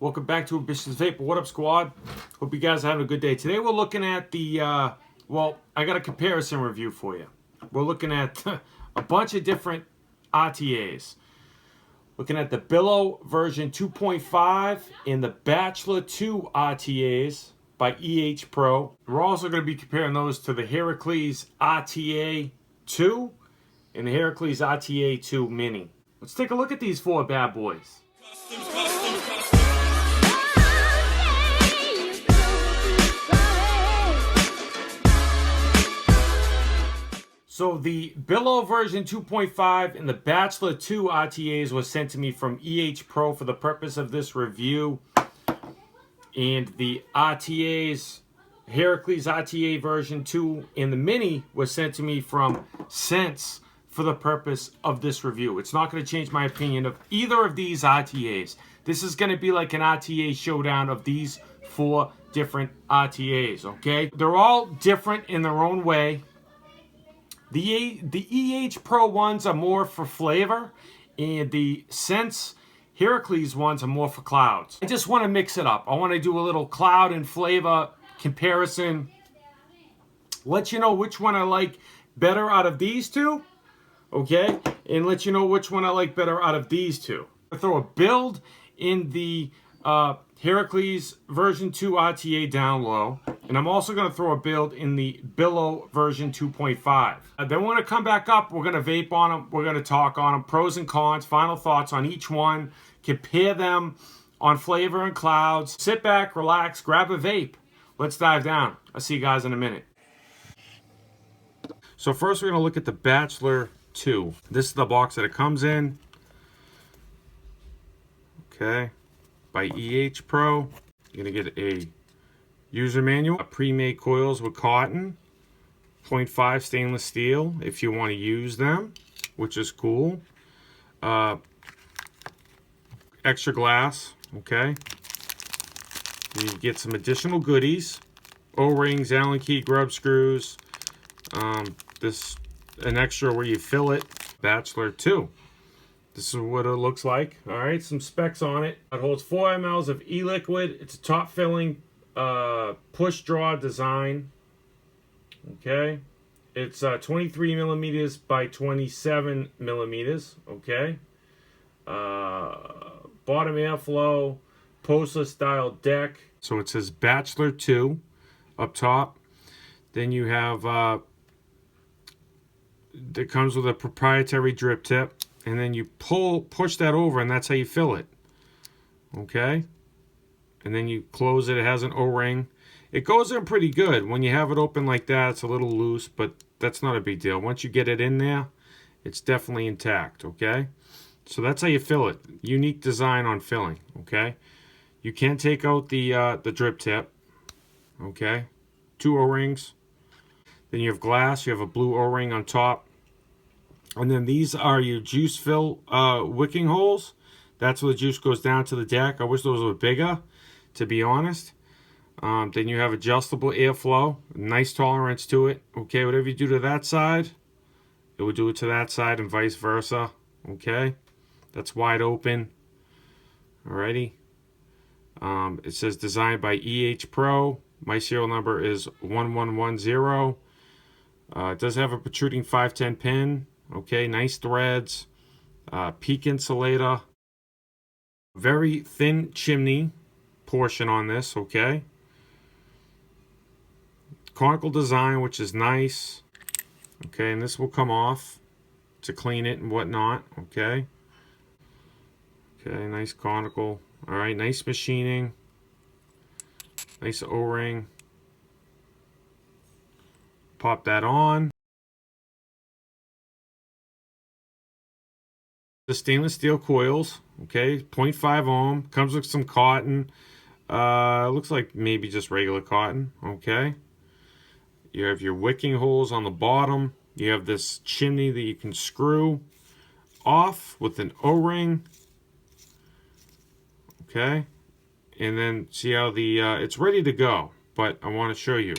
Welcome back to AmbitionZ VapeR. What up, squad? Hope you guys are having a good day. Today we're looking at the, well, I got a comparison review for you. We're looking at a bunch of different RTAs. Looking at the Billow version 2.5 and the Bachleor 2 RTAs by EHPRO. We're also going to be comparing those to the Herakles RTA 2 and the Herakles RTA 2 Mini. Let's take a look at these four bad boys. So the Billow version 2.5 and the Bachleor 2 RTAs was sent to me from EHPRO for the purpose of this review. And the RTAs, Herakles RTA version 2 and the Mini was sent to me from Sense for the purpose of this review. It's not going to change my opinion of either of these RTAs. This is going to be like an RTA showdown of these four different RTAs, okay? They're all different in their own way. The EHPRO ones are more for flavor, and the Sense Herakles ones are more for clouds. I just want to mix it up. I want to do a little cloud and flavor comparison. Let you know which one I like better out of these two, okay? And let you know which one I like better out of these two. I throw a build in the Herakles version 2 RTA down low. And I'm also going to throw a build in the Billow version 2.5. Then we're going to come back up. We're going to vape on them. We're going to talk on them. Pros and cons, final thoughts on each one. Compare them on flavor and clouds. Sit back, relax, grab a vape. Let's dive down. I'll see you guys in a minute. So first we're going to look at the Bachleor 2. This is the box that it comes in. Okay. By EHPRO. You're going to get a user manual, pre-made coils with cotton, 0.5 stainless steel if you want to use them, which is cool. Extra glass, okay. You get some additional goodies, O-rings, Allen key, grub screws. An extra where you fill it. Bachleor 2. This is what it looks like. All right, some specs on it. It holds 4 mL of e-liquid. It's a top filling push draw design. Okay, it's 23 millimeters by 27 millimeters. Okay, bottom airflow, Postler style deck. So it says Bachleor 2 up top. Then you have that comes with a proprietary drip tip, and then you push that over, and that's how you fill it. Okay. And then you close it. It has an O-ring. It goes in pretty good. When you have it open like that, it's a little loose, but that's not a big deal. Once you get it in there, it's definitely intact, okay? So that's how you fill it. Unique design on filling, okay? You can take out the drip tip, okay? 2 O-rings. Then you have glass. You have a blue O-ring on top. And then these are your juice fill wicking holes. That's where the juice goes down to the deck. I wish those were bigger, to be honest. Then you have adjustable airflow, nice tolerance to it. Okay, whatever you do to that side, it will do it to that side and vice versa. Okay, that's wide open. Alrighty. It says designed by EHPRO. My serial number is 1110. It does have a protruding 510 pin. Okay, nice threads. Peak insulator. Very thin chimney portion on this, okay. Conical design, which is nice. Okay, and this will come off to clean it and whatnot, okay. Okay, nice conical. All right, nice machining. Nice O-ring. Pop that on. The stainless steel coils, okay, 0.5 ohm, comes with some cotton. Looks like maybe just regular cotton, okay. You have your wicking holes on the bottom. You have this chimney that you can screw off with an O-ring, okay. And then see how the it's ready to go, but I want to show you.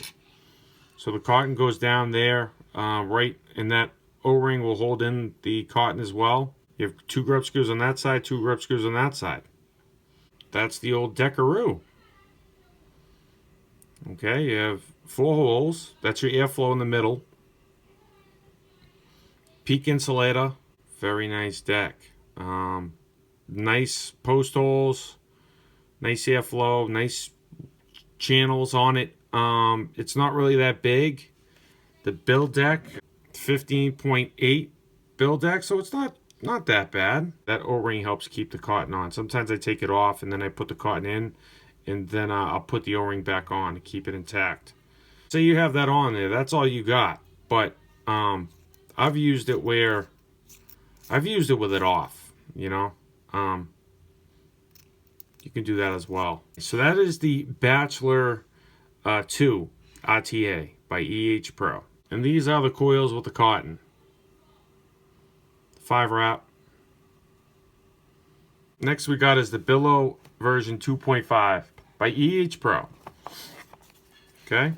So the cotton goes down there, right, and that O-ring will hold in the cotton as well. You have 2 grub screws on that side, 2 grub screws on that side. that's the old Deckaroo. Okay, you have 4 holes. That's your airflow in the middle. Peak insulator. Very nice deck. Nice post holes. Nice airflow. Nice channels on it. It's not really that big. The build deck, 15.8 build deck, so it's not that bad. That O-ring helps keep the cotton on. Sometimes I take it off and then I put the cotton in, and then I'll put the O-ring back on to keep it intact. So you have that on there, that's all you got. But I've used it with it off, you know. You can do that as well. So that is the Bachelor 2 RTA by EHPRO. And these are the coils with the cotton. 5 wrap. Next we got is the Billow version 2.5 by EHPRO. Okay.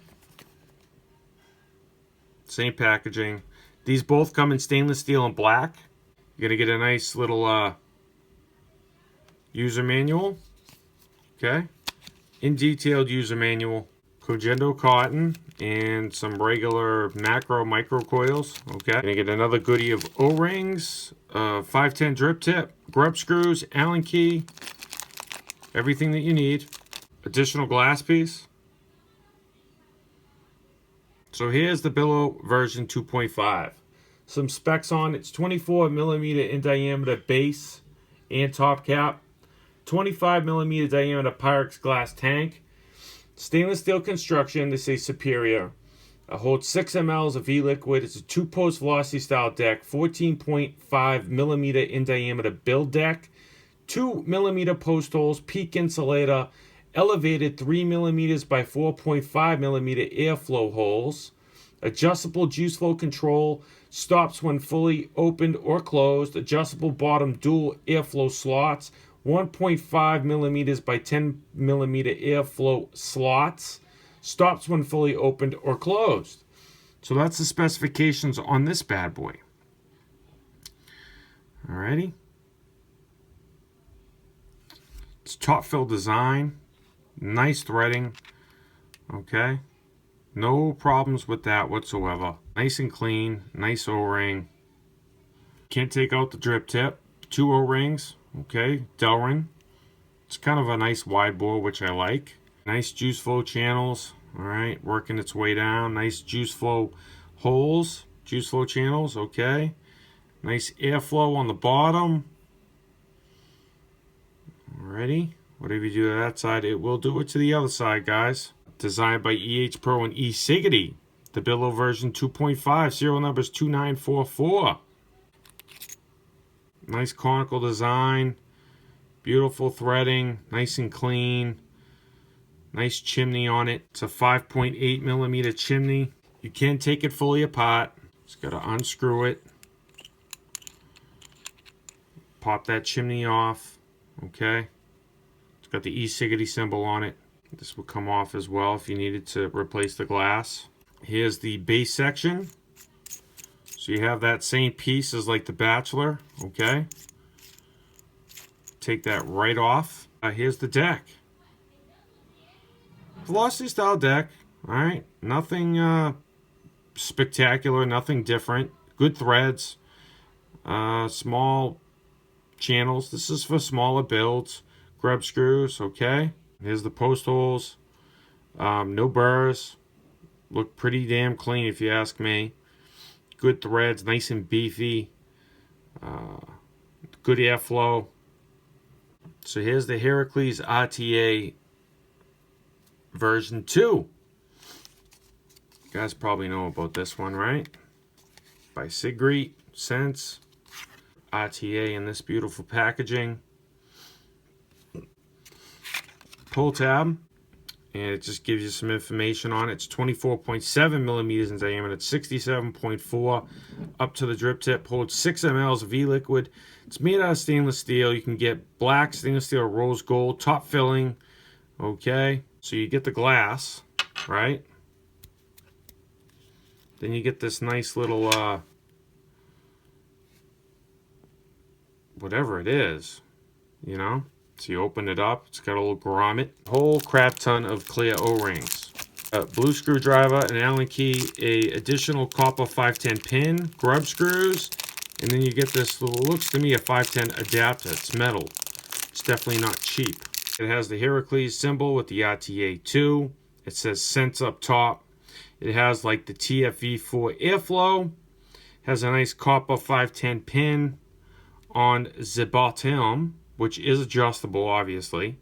Same packaging. These both come in stainless steel and black. You're going to get a nice little user manual. Okay. In detailed user manual. Cogendo cotton and some regular macro micro coils. Okay. Gonna get another goodie of O-rings, 510 drip tip, grub screws, Allen key, everything that you need. Additional glass piece. So here's the Billow version 2.5. Some specs on it's 24 millimeter in diameter base and top cap, 25 millimeter diameter Pyrex glass tank. Stainless steel construction, they say superior. Holds 6 mLs of e-liquid. It's a 2-post velocity style deck, 14.5 millimeter in diameter build deck, 2 millimeter post holes, peak insulator, elevated 3 millimeters by 4.5 millimeter airflow holes, adjustable juice flow control, stops when fully opened or closed, adjustable bottom dual airflow slots, 1.5 millimeters by 10 millimeter airflow slots. Stops when fully opened or closed. So that's the specifications on this bad boy. Alrighty. It's top fill design. Nice threading. Okay. No problems with that whatsoever. Nice and clean. Nice O-ring. Can't take out the drip tip. 2 O-rings. Okay, Delrin. It's kind of a nice wide bore, which I like. Nice juice flow channels. All right, working its way down. Nice juice flow holes, juice flow channels. Okay, nice airflow on the bottom. Alrighty, whatever you do to that side, it will do it to the other side, guys. Designed by EHPRO and E-Siggity. The Billow version 2.5, serial number is 2944. Nice conical design, beautiful threading, nice and clean, nice chimney on it. It's a 5.8 millimeter chimney. You can take it fully apart. Just got to unscrew it, pop that chimney off. Okay, it's got the E-Siggity symbol on it. This will come off as well if you needed to replace the glass. Here's the base section. So you have that same piece as like the Bachelor, okay? Take that right off. Here's the deck. Velocity style deck, all right? Nothing spectacular, nothing different. Good threads, small channels. This is for smaller builds. Grub screws, okay? Here's the post holes. No burrs. Look pretty damn clean if you ask me. Good threads, nice and beefy. Good airflow. So here's the Herakles RTA version 2. You guys probably know about this one, right? By Sense. RTA in this beautiful packaging. Pull tab. And it just gives you some information on it. It's 24.7 millimeters in diameter. It's 67.4 up to the drip tip. Holds 6 mLs of e-liquid. It's made out of stainless steel. You can get black stainless steel, rose gold, top filling. Okay, so you get the glass, right? Then you get this nice little, whatever it is, you know? So you open it up, it's got a little grommet, whole crap ton of clear O-rings. A blue screwdriver, an Allen key, a additional copper 510 pin, grub screws, and then you get this little, looks to me a 510 adapter. It's metal. It's definitely not cheap. It has the Herakles symbol with the RTA 2. It says Sense up top. It has like the TFV4 airflow. Has a nice copper 510 pin on the bottom, which is adjustable, obviously. It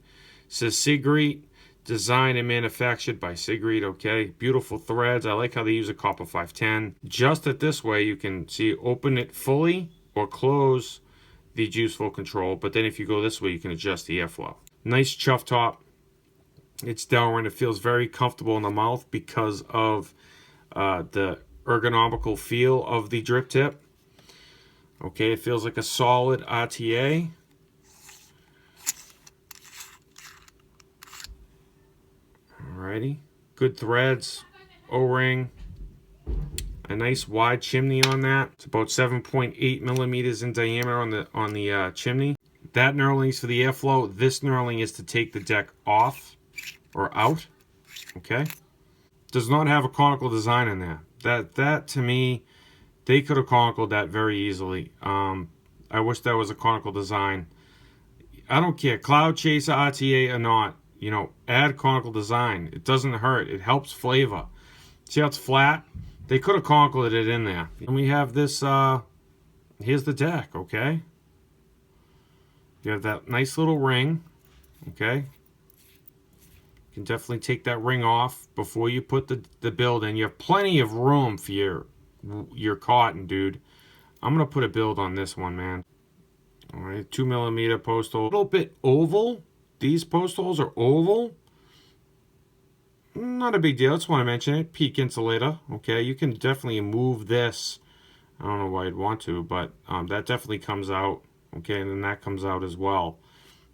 says Sigrid, designed and manufactured by Sigrid. Okay, beautiful threads. I like how they use a copper 510. Adjust it this way, you can see open it fully or close the juice flow control. But then if you go this way, you can adjust the airflow. Nice chuff top. It's downward. It feels very comfortable in the mouth because of the ergonomical feel of the drip tip. Okay, it feels like a solid RTA. Alrighty, good threads, O-ring, a nice wide chimney on that. It's about 7.8 millimeters in diameter on the chimney. That knurling is for the airflow. This knurling is to take the deck off or out. Okay, does not have a conical design in there. That to me, they could have conicaled that very easily. I wish that was a conical design. I don't care, Cloud Chaser RTA or not, you know, add conical design. It doesn't hurt. It helps flavor. See how it's flat? They could have conicaled it in there. And we have this, here's the deck, okay? You have that nice little ring, okay? You can definitely take that ring off before you put the build in. You have plenty of room for your cotton, dude. I'm going to put a build on this one, man. All right, 2 millimeter post hole. A little bit oval. These post holes are oval. Not a big deal. I just want to mention it. Peak insulator. Okay, you can definitely move this. I don't know why I'd want to, but that definitely comes out. Okay, and then that comes out as well.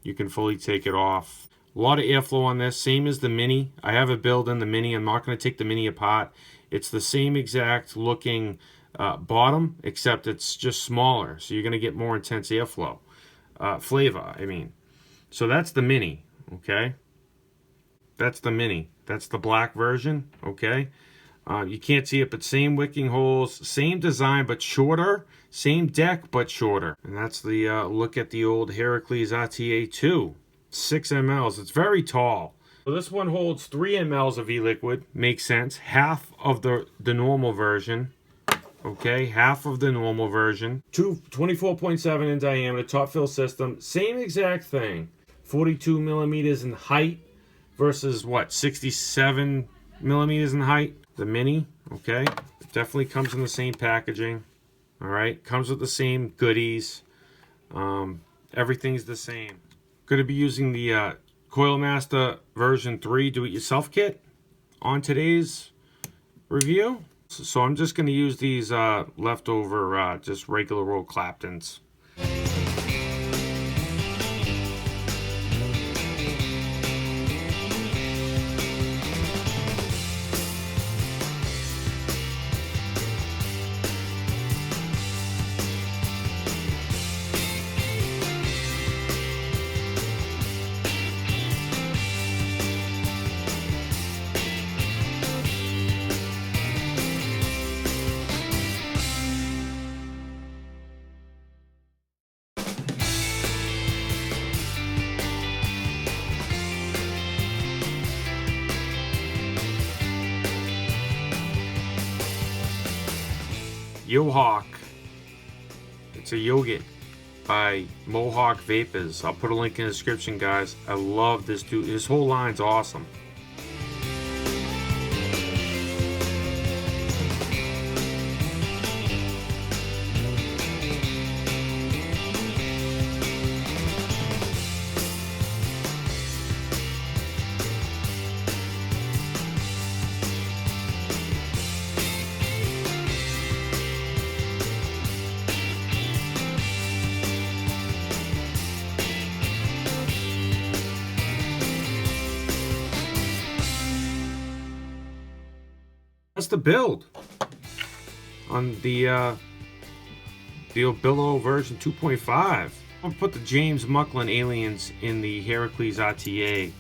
You can fully take it off. A lot of airflow on this. Same as the Mini. I have a build in the Mini. I'm not going to take the Mini apart. It's the same exact looking bottom, except it's just smaller. So you're going to get more intense airflow. Flavor, I mean. So that's the Mini, okay? That's the Mini. That's the black version, okay? You can't see it, but same wicking holes, same design, but shorter. Same deck, but shorter. And that's the look at the old Herakles RTA 2. 6 mLs. It's very tall. So this one holds 3 mLs of e-liquid. Makes sense. Half of the normal version. Okay, half of the normal version. 24.7 in diameter, top fill system. Same exact thing. 42 millimeters in height versus what, 67 millimeters in height. The Mini, okay, it definitely comes in the same packaging. All right, comes with the same goodies. Everything's the same. Going to be using the Coilmaster version 3 do-it-yourself kit on today's review. So I'm just going to use these leftover just regular old Claptons. Yohawk. It's a yogurt by Mohawk Vapors. I'll put a link in the description, guys. I love this dude. His whole line's awesome. That's the build on the old Billow version 2.5. I'll put the James Mucklin Aliens in the Herakles RTA.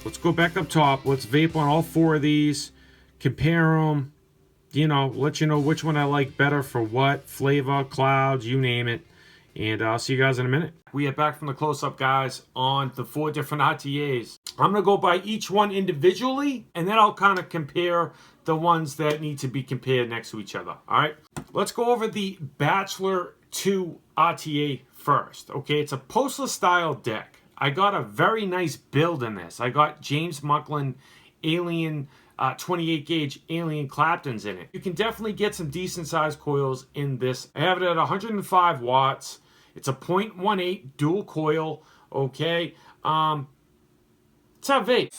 Let's go back up top. Let's vape on all 4 of these, compare them, you know, let you know which one I like better for what, flavor, clouds, you name it. And I'll see you guys in a minute. We are back from the close-up, guys, on the 4 different RTAs. I'm going to go by each one individually, and then I'll kind of compare the ones that need to be compared next to each other. All right? Let's go over the Bachelor 2 RTA first. Okay, it's a postless-style deck. I got a very nice build in this. I got James Mucklin Alien 28 gauge Alien Claptons in it. You can definitely get some decent sized coils in this. I have it at 105 watts. It's a 0.18 dual coil. Okay. It's a vape.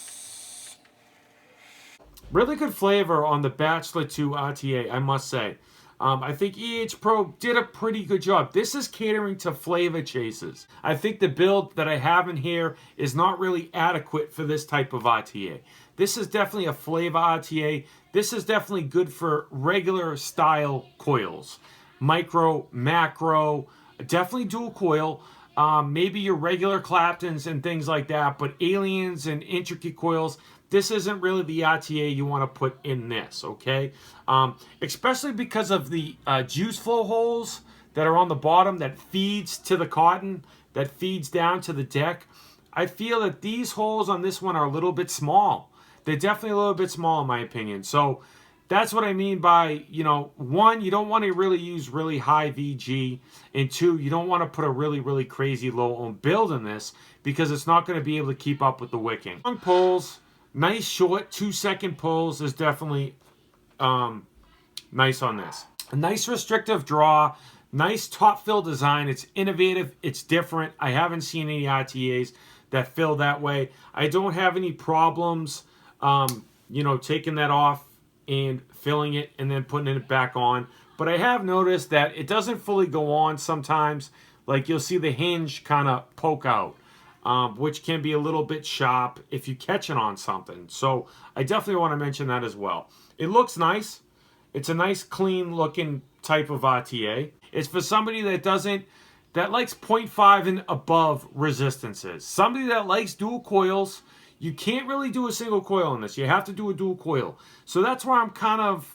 Really good flavor on the Bachelor 2 RTA, I must say. I think EHPRO did a pretty good job. This is catering to flavor chasers. I think the build that I have in here is not really adequate for this type of RTA. This is definitely a flavor RTA. This is definitely good for regular style coils. Micro, macro, definitely dual coil. Maybe your regular Claptons and things like that, but aliens and intricate coils, this isn't really the RTA you want to put in this, okay? Especially because of the juice flow holes that are on the bottom that feeds to the cotton, that feeds down to the deck. I feel that these holes on this one are a little bit small. They're definitely a little bit small in my opinion. So that's what I mean by, you know, 1, you don't want to really use really high VG, and 2, you don't want to put a really, really crazy low ohm build in this because it's not going to be able to keep up with the wicking. Long pulls, nice short 2-second pulls is definitely nice on this. A nice restrictive draw, nice top fill design. It's innovative, it's different. I haven't seen any RTAs that fill that way. I don't have any problems, you know, taking that off and filling it and then putting it back on. But I have noticed that it doesn't fully go on sometimes. Like you'll see the hinge kind of poke out, which can be a little bit sharp if you catch it on something. So I definitely want to mention that as well. It looks nice. It's a nice clean looking type of RTA. It's for somebody that likes 0.5 and above resistances. Somebody that likes dual coils. You can't really do a single coil in this. You have to do a dual coil. So that's why I'm kind of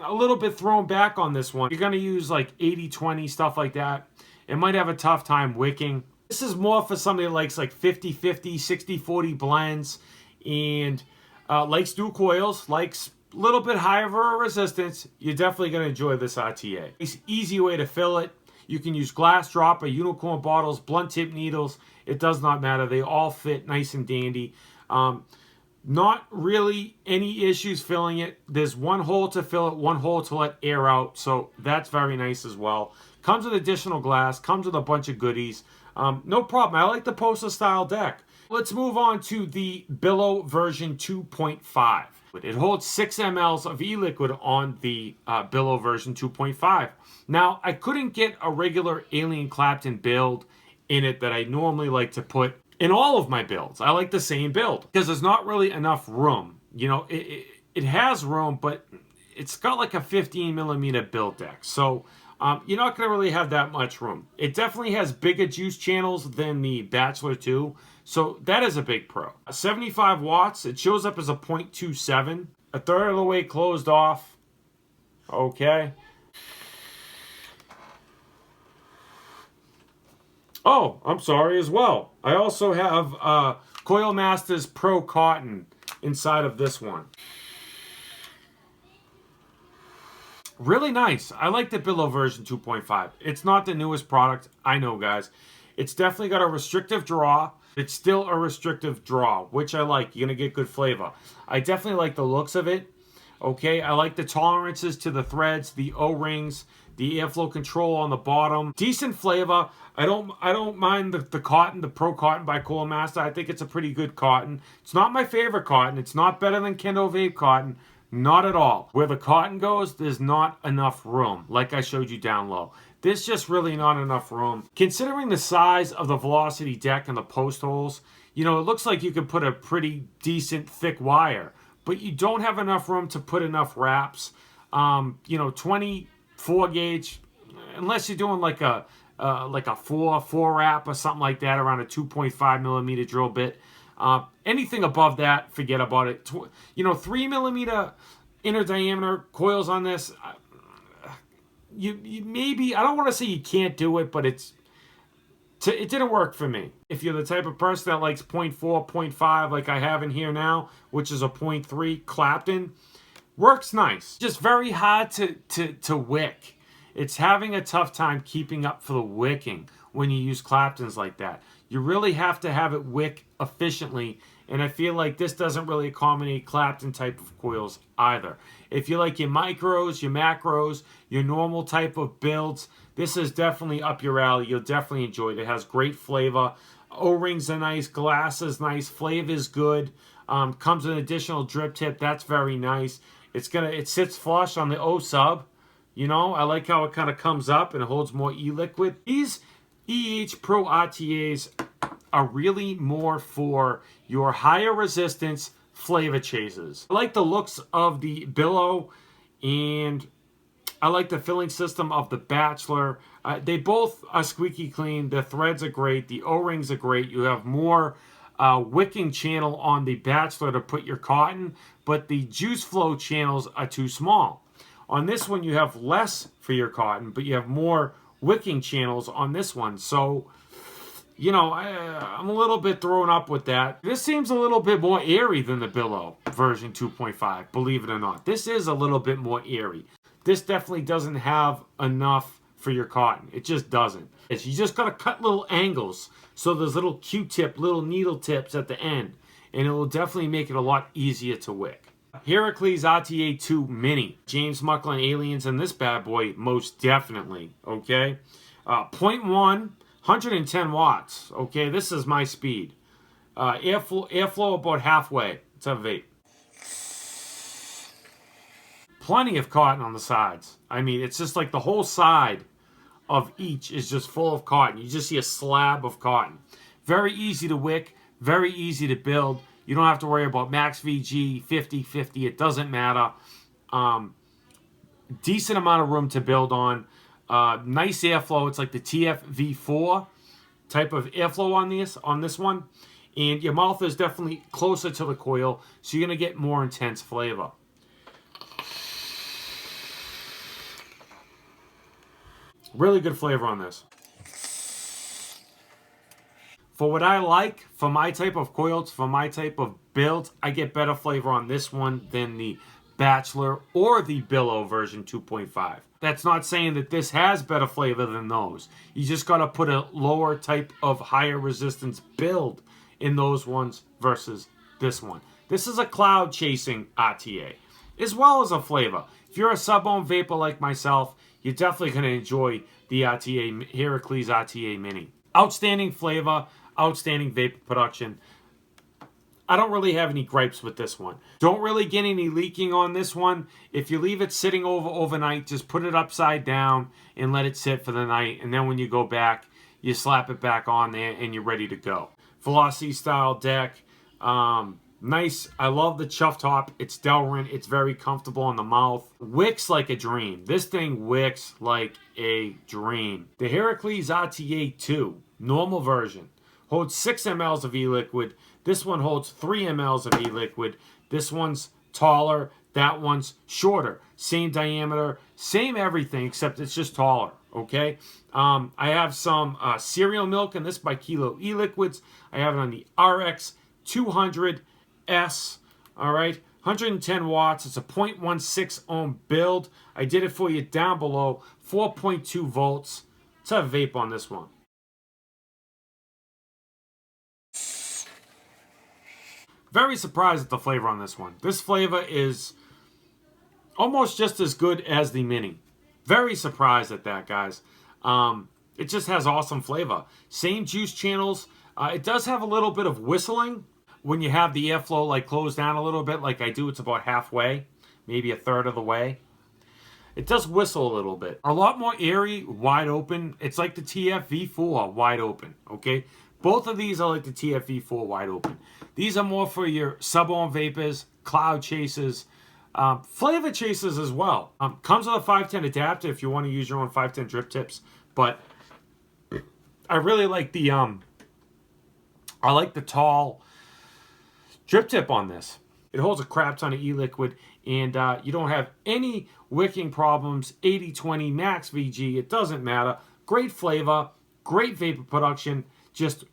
a little bit thrown back on this one. You're going to use like 80-20, stuff like that. It might have a tough time wicking. This is more for somebody that likes like 50-50, 60-40 blends, and likes dual coils, likes a little bit higher of a resistance. You're definitely going to enjoy this RTA. It's an easy way to fill it. You can use glass dropper, unicorn bottles, blunt tip needles. It does not matter. They all fit nice and dandy. Not really any issues filling it. There's one hole to fill it, one hole to let air out. So that's very nice as well. Comes with additional glass. Comes with a bunch of goodies. No problem. I like the poster style deck. Let's move on to the Billow version 2.5. It holds 6 mLs of e-liquid on the Billow version 2.5. Now, I couldn't get a regular Alien Clapton build in it that I normally like to put in all of my builds. I like the same build because there's not really enough room. You know, it has room, but it's got like a 15 millimeter build deck. So you're not going to really have that much room. It definitely has bigger juice channels than the Bachelor 2. So that is a big pro. 75 watts. It shows up as a 0.27. A third of the way closed off. Okay. Oh, I'm sorry as well. I also have Coil Masters Pro Cotton inside of this one. Really nice. I like the Billow version 2.5. It's not the newest product. I know, guys. It's definitely got a restrictive draw. It's still a restrictive draw, which I like. You're going to get good flavor. I definitely like the looks of it. Okay, I like the tolerances to the threads, the O-rings, the airflow control on the bottom. Decent flavor. I don't mind the cotton, the Pro Cotton by Coil Master. I think it's a pretty good cotton. It's not my favorite cotton. It's not better than Kendo Vape cotton. Not at all. Where the cotton goes, there's not enough room, like I showed you down low. There's just really not enough room. Considering the size of the velocity deck and the post holes, you know, it looks like you could put a pretty decent thick wire, but you don't have enough room to put enough wraps. You know, 24 gauge, unless you're doing like a 4 wrap or something like that around a 2.5 millimeter drill bit. Anything above that, forget about it. You know, 3 millimeter inner diameter coils on this. You maybe, I don't want to say you can't do it, but it didn't work for me. If you're the type of person that likes 0.4, 0.5 like I have in here now, which is a 0.3 Clapton, works nice. Just very hard to wick. It's having a tough time keeping up for the wicking when you use Claptons like that. You really have to have it wick efficiently, and I feel like this doesn't really accommodate Clapton type of coils either. If you like your micros, your macros, your normal type of builds, this is definitely up your alley. You'll definitely enjoy it. It has great flavor. O-rings are nice. Glass is nice. Flavor is good. Comes with an additional drip tip. That's very nice. It sits flush on the O-sub. You know, I like how it kind of comes up and it holds more e-liquid. These EHPRO RTAs are really more for your higher resistance flavor chasers. I like the looks of the Billow, and I like the filling system of the Bachelor. They both are squeaky clean. The threads are great. The O-rings are great. You have more wicking channel on the Bachelor to put your cotton, but the juice flow channels are too small. On this one, you have less for your cotton, but you have more wicking channels on this one. So, you know, I'm a little bit thrown up with that. This seems a little bit more airy than the Billow version 2.5, believe it or not. This is a little bit more airy. This definitely doesn't have enough for your cotton. It just doesn't. You just got to cut little angles so there's little Q-tip, little needle tips at the end, and it will definitely make it a lot easier to wick. Herakles RTA 2 Mini. James Muckle and Aliens in this bad boy, most definitely, okay? 0.1, 110 watts, okay? This is my speed. Airflow about halfway. It's a vape. Plenty of cotton on the sides. I mean, it's just like the whole side of each is just full of cotton. You just see a slab of cotton. Very easy to wick, very easy to build. You don't have to worry about max VG, 50-50. It doesn't matter. Decent amount of room to build on. Nice airflow. It's like the TF-V4 type of airflow on this one. And your mouth is definitely closer to the coil, so you're going to get more intense flavor. Really good flavor on this. For what I like, for my type of coils, for my type of builds, I get better flavor on this one than the Bachelor or the Billow version 2.5. That's not saying that this has better flavor than those. You just got to put a lower type of higher resistance build in those ones versus this one. This is a cloud chasing RTA, as well as a flavor. If you're a sub-ohm vapor like myself, you're definitely going to enjoy the RTA, Herakles RTA Mini. Outstanding flavor. Outstanding vapor production. I don't really have any gripes with this one. Don't really get any leaking on this one. If you leave it sitting overnight, just put it upside down and let it sit for the night. And then when you go back, you slap it back on there and you're ready to go. Velocity style deck. Nice. I love the chuff top. It's Delrin. It's very comfortable on the mouth. Wicks like a dream. This thing wicks like a dream. The Herakles RTA 2, normal version, holds 6 mLs of e-liquid. This one holds 3 mLs of e-liquid. This one's taller. That one's shorter. Same diameter. Same everything, except it's just taller. Okay? I have some cereal milk in this by Kilo e-liquids. I have it on the RX 200S. All right? 110 watts. It's a 0.16 ohm build. I did it for you down below. 4.2 volts. Let's have a vape on this one. Very surprised at the flavor on this one. This flavor is almost just as good as the Mini. Very surprised at that, guys. It just has awesome flavor. Same juice channels. It does have a little bit of whistling when you have the airflow like closed down a little bit like I do. It's about halfway, maybe a third of the way. It does whistle a little bit. A lot more airy, wide open. It's like the TF-V4 wide open, okay? Both of these are like the TF-V4 wide open. These are more for your sub-ohm vapors, cloud chasers, flavor chasers as well. Comes with a 510 adapter if you want to use your own 510 drip tips. But I really like the tall drip tip on this. It holds a crap ton of e-liquid, and you don't have any wicking problems. 80-20 max VG, it doesn't matter. Great flavor, great vapor production, just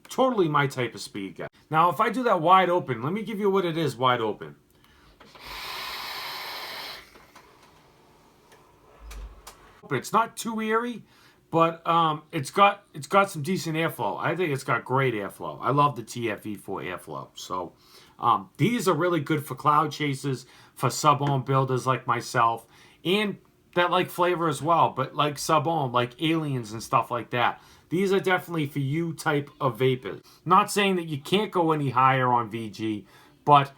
totally my type of speed, guys. Now, if I do that wide open, let me give you what it is wide open. It's not too eerie, but it's got some decent airflow. I think it's got great airflow. I love the TF-V4 airflow. So these are really good for cloud chasers, for sub-ohm builders like myself, and that like flavor as well, but like sub-ohm, like aliens and stuff like that. These are definitely for you type of vapors. Not saying that you can't go any higher on VG, but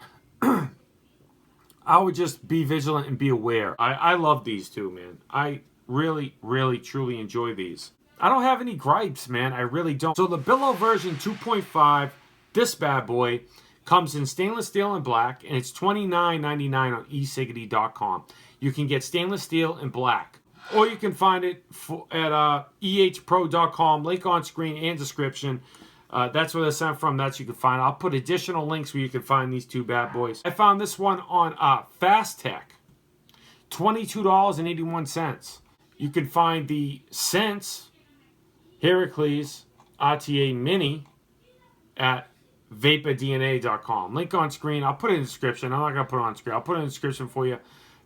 I would just be vigilant and be aware. I love these two, man. I really, really, truly enjoy these. I don't have any gripes, man. I really don't. So the Billow version 2.5, this bad boy, comes in stainless steel and black, and it's $29.99 on eCiggity.com. You can get stainless steel and black, or you can find it at EHPRO.com. Link on screen and description. That's where they're sent from. That's you can find. I'll put additional links where you can find these two bad boys. I found this one on Fast Tech, $22.81. You can find the Sense Herakles RTA Mini at VaporDNA.com. Link on screen. I'll put it in the description. I'm not going to put it on screen. I'll put it in the description for you.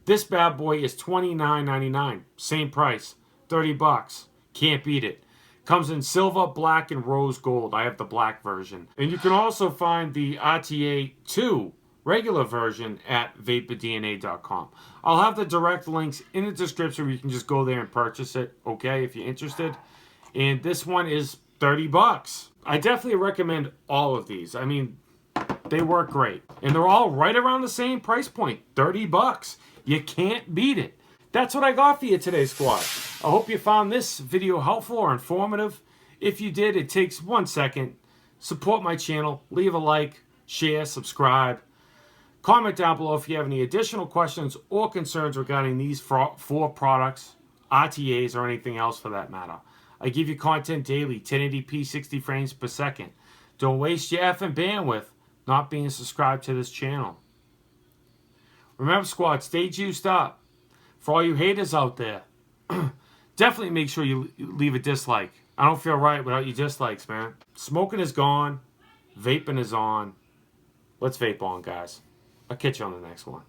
This bad boy is $29.99. Same price. 30 bucks. Can't beat it. Comes in silver, black, and rose gold. I have the black version. And you can also find the RTA 2 regular version at VaporDNA.com. I'll have the direct links in the description where you can just go there and purchase it, okay, if you're interested. And this one is 30 bucks. I definitely recommend all of these. I mean, they work great. And they're all right around the same price point, 30 bucks. You can't beat it. That's what I got for you today, squad. I hope you found this video helpful or informative. If you did, it takes 1 second. Support my channel. Leave a like, share, subscribe. Comment down below if you have any additional questions or concerns regarding these 4 products, RTAs, or anything else for that matter. I give you content daily, 1080p, 60 frames per second. Don't waste your effing bandwidth not being subscribed to this channel. Remember, squad, stay juiced up. For all you haters out there, definitely make sure you leave a dislike. I don't feel right without your dislikes, man. Smoking is gone. Vaping is on. Let's vape on, guys. I'll catch you on the next one.